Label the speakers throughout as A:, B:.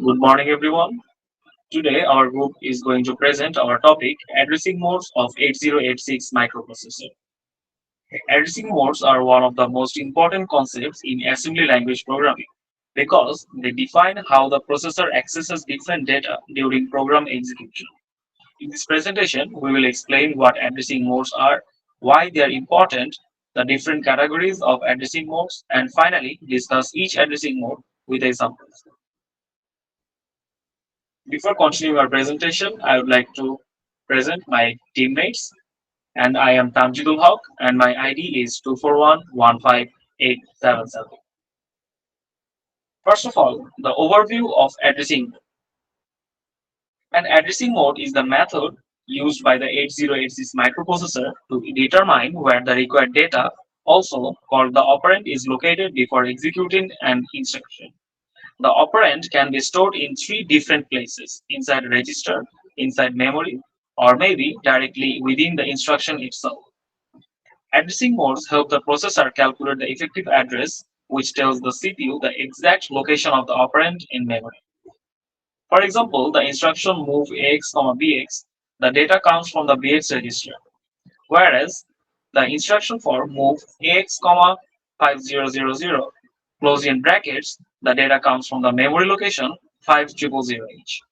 A: Good morning, everyone. Today, our group is going to present our topic addressing modes of 8086 microprocessor. Addressing modes are one of the most important concepts in assembly language programming because they define how the processor accesses different data during program execution. In this presentation, we will explain what addressing modes are, why they are important, the different categories of addressing modes, and finally discuss each addressing mode with examples. Before continuing our presentation, I would like to present my teammates, and I am Tamjidul Haq, and my ID is 2411587. First of all, the overview of addressing. An addressing mode is the method used by the 8086 microprocessor to determine where the required data, also called the operand, is located before executing an instruction. The operand can be stored in three different places: inside a register, inside memory, or maybe directly within the instruction itself. Addressing modes help the processor calculate the effective address, which tells the CPU the exact location of the operand in memory. For example, the instruction move AX, BX, the data comes from the BX register, whereas the instruction for move AX, 5000, close in brackets, the data comes from the memory location 5000H.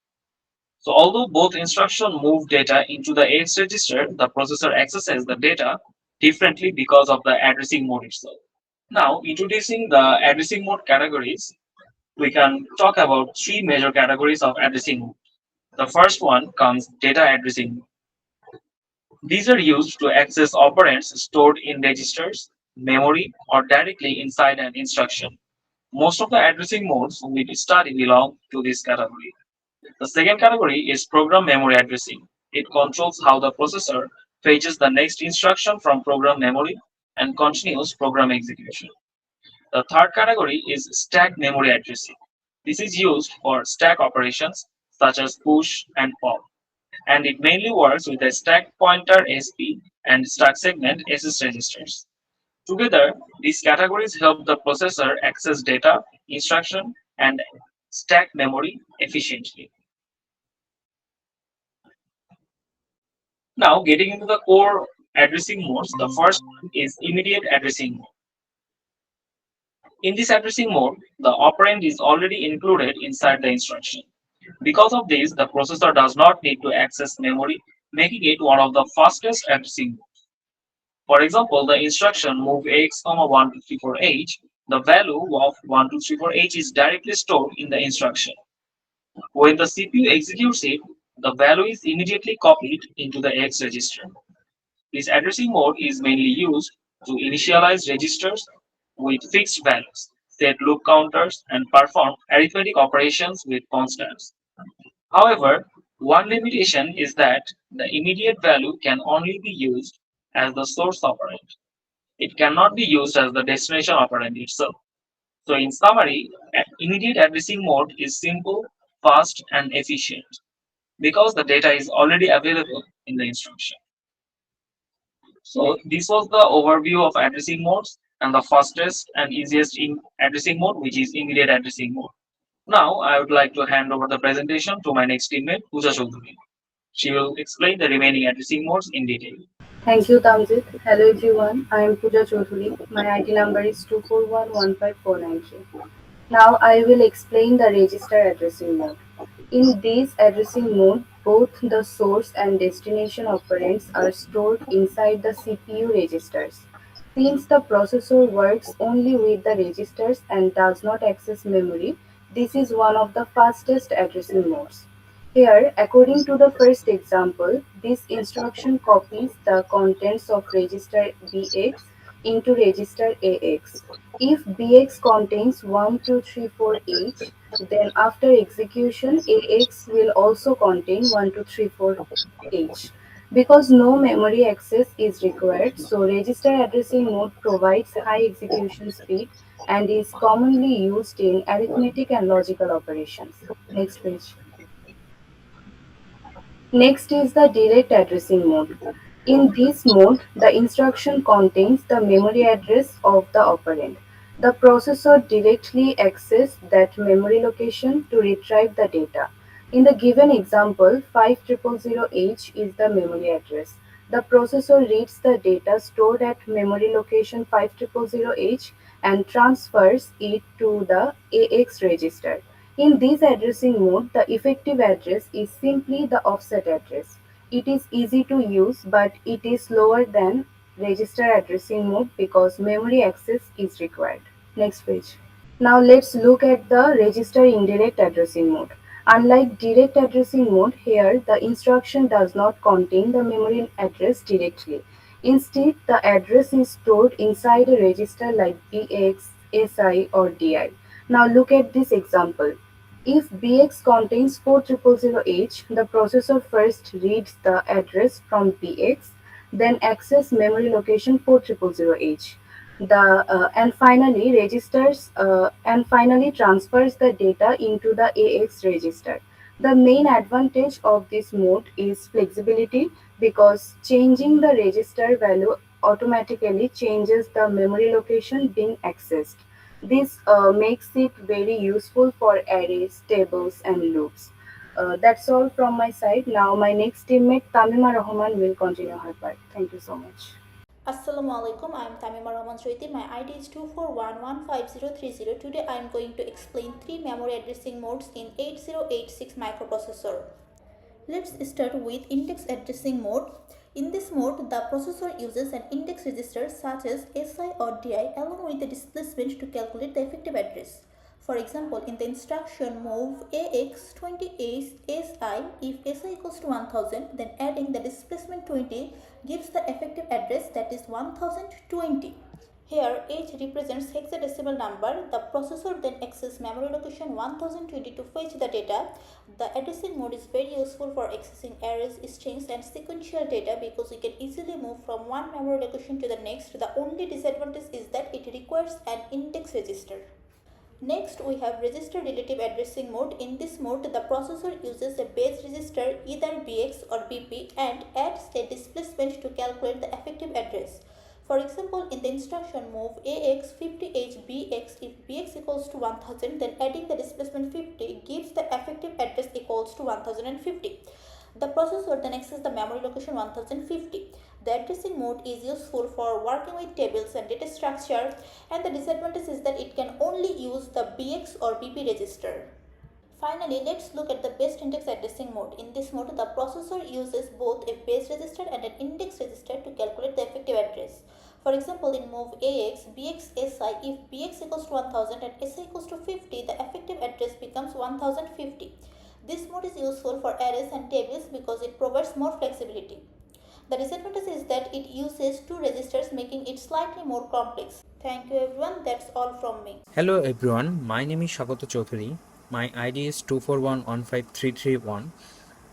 A: So although both instructions move data into the AX register, the processor accesses the data differently because of the addressing mode itself. Now, introducing the addressing mode categories, we can talk about three major categories of addressing mode. The first one comes data addressing mode. These are used to access operands stored in registers, memory, or directly inside an instruction. Most of the addressing modes we study belong to this category. The second category is program memory addressing. It controls how the processor fetches the next instruction from program memory and continues program execution. The third category is stack memory addressing. This is used for stack operations such as push and pop, and it mainly works with the stack pointer SP and stack segment SS registers. Together, these categories help the processor access data, instruction, and stack memory efficiently. Now, getting into the core addressing modes, the first one is immediate addressing mode. In this addressing mode, the operand is already included inside the instruction. Because of this, the processor does not need to access memory, making it one of the fastest addressing modes. For example, the instruction move AX, 1234H, the value of 1234H is directly stored in the instruction. When the CPU executes it, the value is immediately copied into the X register. This addressing mode is mainly used to initialize registers with fixed values, set loop counters, and perform arithmetic operations with constants. However, one limitation is that the immediate value can only be used as the source operand. It cannot be used as the destination operand itself. So, in summary, immediate addressing mode is simple, fast, and efficient because the data is already available in the instruction. So this was the overview of addressing modes and the fastest and easiest in addressing mode, which is immediate addressing mode. Now I would like to hand over the presentation to my next teammate, Pooja Choudhury. She will explain the remaining addressing modes in detail.
B: Thank you, Tamjit. Hello, everyone. I am Pooja Choudhury. My ID number is 2411549. Now, I will explain the register addressing mode. In this addressing mode, both the source and destination operands are stored inside the CPU registers. Since the processor works only with the registers and does not access memory, this is one of the fastest addressing modes. Here, according to the first example, this instruction copies the contents of register BX into register AX. If BX contains 1, 2, 3, 4 each, then after execution AX will also contain 1, 2, 3, 4 each. Because no memory access is required, so register addressing mode provides high execution speed and is commonly used in arithmetic and logical operations. Next page. Next is the direct addressing mode. In this mode, the instruction contains the memory address of the operand. The processor directly accesses that memory location to retrieve the data. In the given example, 5000H is the memory address. The processor reads the data stored at memory location 5000H and transfers it to the AX register. In this addressing mode, the effective address is simply the offset address. It is easy to use, but it is slower than register addressing mode because memory access is required. Next page. Now let's look at the register indirect addressing mode. Unlike direct addressing mode, here the instruction does not contain the memory address directly. Instead, the address is stored inside a register like BX, SI, or DI. Now look at this example. If BX contains 4000H, the processor first reads the address from BX, then access memory location 4000H. And finally transfers the data into the AX register. The main advantage of this mode is flexibility because changing the register value automatically changes the memory location being accessed. This makes it very useful for arrays, tables, and loops. That's all from my side. Now, my next teammate Tamima Rahman will continue her part. Thank you so much.
C: Assalamu alaikum. I am Tamima Rahman Shriti. My ID is 2411503. Today I am going to explain three memory addressing modes in 8086 microprocessor. Let's start with index addressing mode. In this mode, the processor uses an index register such as SI or DI along with the displacement to calculate the effective address. For example, in the instruction move AX 20 SI, if SI equals to 1000, then adding the displacement 20 gives the effective address, that is 1020. Here H represents hexadecimal number. The processor then accesses memory location 1020 to fetch the data. The addressing mode is very useful for accessing arrays, strings, and sequential data because you can easily move from one memory location to the next. The only disadvantage is that it requires an index register. Next, we have register relative addressing mode. In this mode, the processor uses a base register, either BX or BP, and adds a displacement to calculate the effective address. For example, in the instruction move AX 50H BX, if BX equals to 1000, then adding the displacement 50 gives the effective address equals to 1050. The processor then accesses the memory location 1050. The addressing mode is useful for working with tables and data structure, and the disadvantage is that it can only use the BX or BP register. Finally, let's look at the base index addressing mode. In this mode, the processor uses both a base register and an index register to calculate the effective address. For example, in move AX, BX, SI, if BX equals to 1000 and SI equals to 50, the effective address becomes 1050. This mode is useful for arrays and tables because it provides more flexibility. The disadvantage is that it uses two registers, making it slightly more complex. Thank you everyone, that's all from me.
D: Hello everyone, my name is Shagoto Chaudhary. My ID is 241153331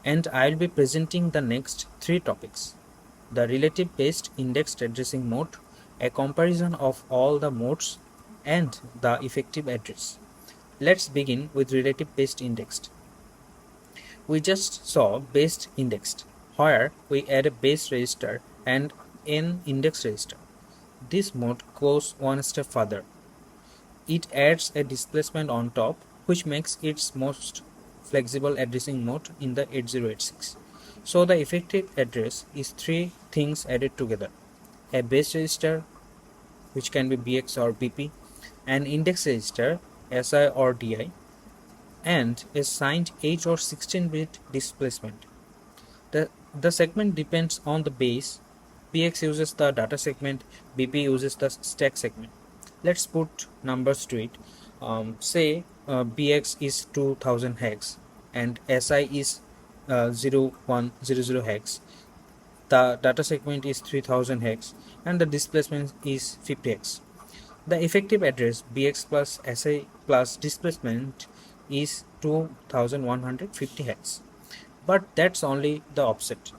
D: and I will be presenting the next three topics. The relative based indexed addressing mode, a comparison of all the modes, and the effective address. Let's begin with relative based indexed. We just saw based indexed, where we add a base register and an index register. This mode goes one step further. It adds a displacement on top, which makes its most flexible addressing mode in the 8086. So the effective address is three things added together: a base register, which can be BX or BP, an index register, SI or DI, and a signed 8 or 16-bit displacement. The segment depends on the base. BX uses the data segment, BP uses the stack segment. Let's put numbers to it. Say BX is 2000 hex and SI is 0100 hex. The data segment is 3000 hex and the displacement is 50 hex. The effective address BX plus SI plus displacement is 2150 hex. But that's only the offset.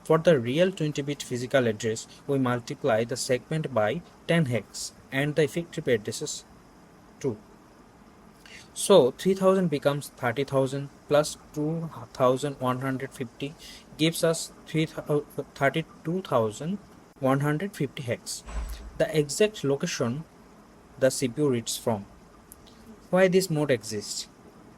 D: For the real 20-bit physical address, we multiply the segment by 10 hex and the effective address is 2. So 3000 becomes 30,000 plus 2150 gives us 32,150 hex. The exact location the CPU reads from. Why this mode exists?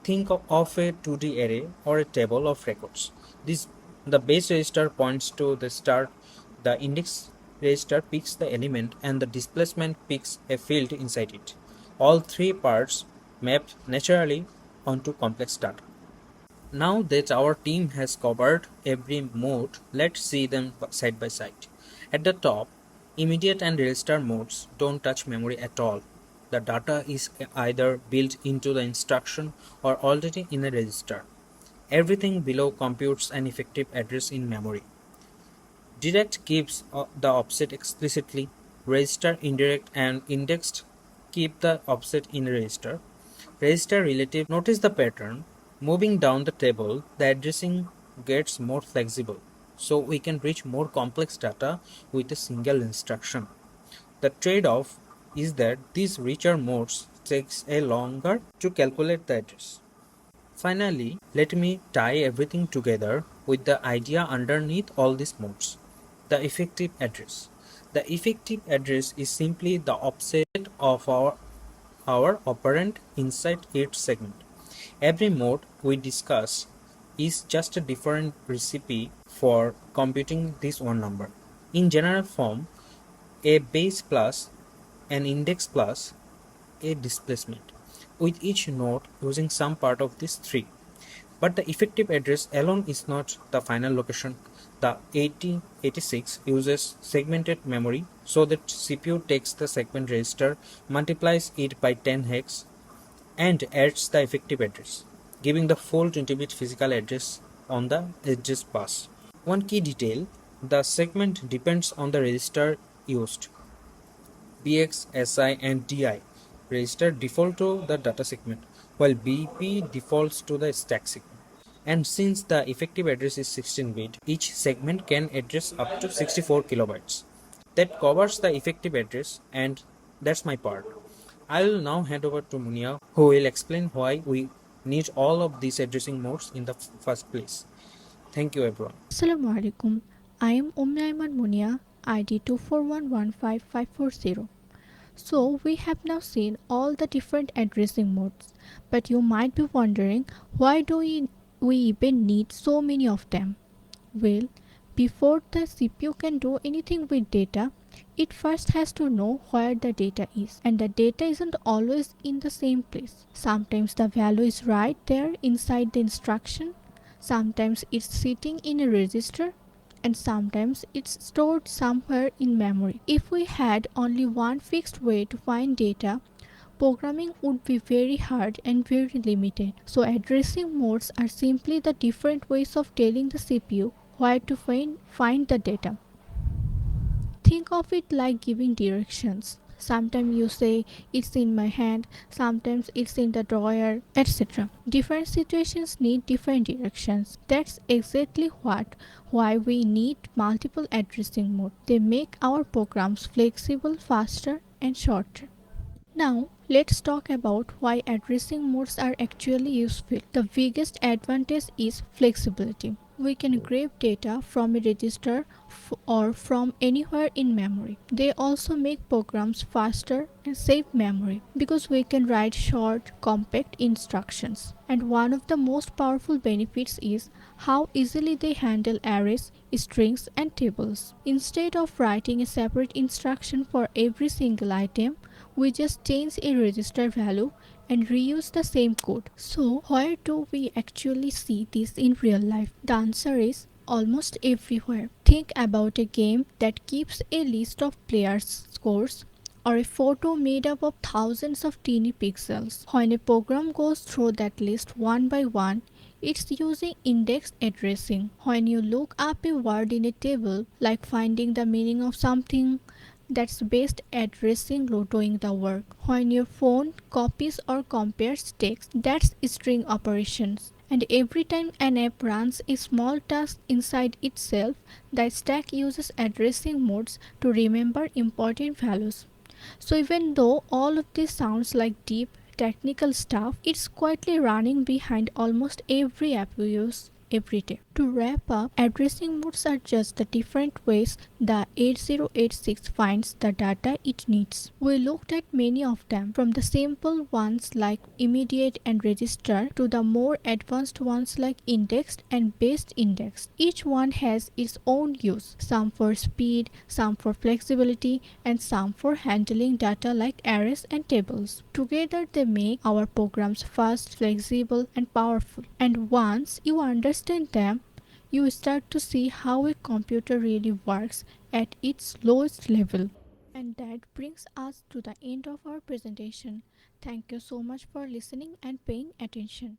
D: Think of a 2D array or a table of records. This the base register points to the start, the index register picks the element, and the displacement picks a field inside it. All three parts map naturally onto complex data. Now that our team has covered every mode, let's see them side by side. At the top, immediate and register modes don't touch memory at all. The data is either built into the instruction or already in a register. Everything below computes an effective address in memory. Direct keeps the offset explicitly. Register, indirect, and indexed keep the offset in register. Register relative. Notice the pattern. Moving down the table, the addressing gets more flexible, so we can reach more complex data with a single instruction. The trade-off is that these richer modes takes a longer to calculate the address. Finally, let me tie everything together with the idea underneath all these modes, the effective address. The effective address is simply the offset of our operand inside each segment. Every mode we discuss is just a different recipe for computing this one number. In general form, a base plus an index plus a displacement, with each node using some part of these three. But the effective address alone is not the final location. The 8086 uses segmented memory, so that CPU takes the segment register, multiplies it by 10 hex, and adds the effective address, giving the full 20-bit physical address on the address bus. One key detail: the segment depends on the register used. BX, SI, and DI register default to the data segment, while BP defaults to the stack segment. And since the effective address is 16-bit, each segment can address up to 64 kilobytes. That covers the effective address, and that's my part. I will now hand over to Munia, who will explain why we need all of these addressing modes in the first place. Thank you, everyone.
E: Assalamualaikum. I am Aiman Munia, ID 241155540. So we have now seen all the different addressing modes, but you might be wondering, why do we even need so many of them? Well, before the CPU can do anything with data, it first has to know where the data is, and the data isn't always in the same place. Sometimes the value is right there inside the instruction, sometimes it's sitting in a register, and sometimes it's stored somewhere in memory. If we had only one fixed way to find data, programming would be very hard and very limited. So addressing modes are simply the different ways of telling the CPU where to find the data. Think of it like giving directions. Sometimes you say it's in my hand, sometimes it's in the drawer, etc. Different situations need different directions. That's exactly why we need multiple addressing modes. They make our programs flexible, faster, and shorter. Now, let's talk about why addressing modes are actually useful. The biggest advantage is flexibility. We can grab data from a register or from anywhere in memory. They also make programs faster and save memory because we can write short, compact instructions. And one of the most powerful benefits is how easily they handle arrays, strings, and tables. Instead of writing a separate instruction for every single item, we just change a register value and reuse the same code. So, where do we actually see this in real life? The answer is almost everywhere. Think about a game that keeps a list of players' scores, or a photo made up of thousands of teeny pixels. When a program goes through that list one by one, it's using indexed addressing. When you look up a word in a table, like finding the meaning of something, that's best addressing doing the work. When your phone copies or compares text, that's string operations. And every time an app runs a small task inside itself, the stack uses addressing modes to remember important values. So even though all of this sounds like deep technical stuff, it's quietly running behind almost every app we use. every day. To wrap up, addressing modes are just the different ways the 8086 finds the data it needs. We looked at many of them, from the simple ones like immediate and register to the more advanced ones like indexed and based indexed. Each one has its own use, some for speed, some for flexibility, and some for handling data like arrays and tables. Together they make our programs fast, flexible, and powerful. And once you understand them, you start to see how a computer really works at its lowest level. And that brings us to the end of our presentation. Thank you so much for listening and paying attention.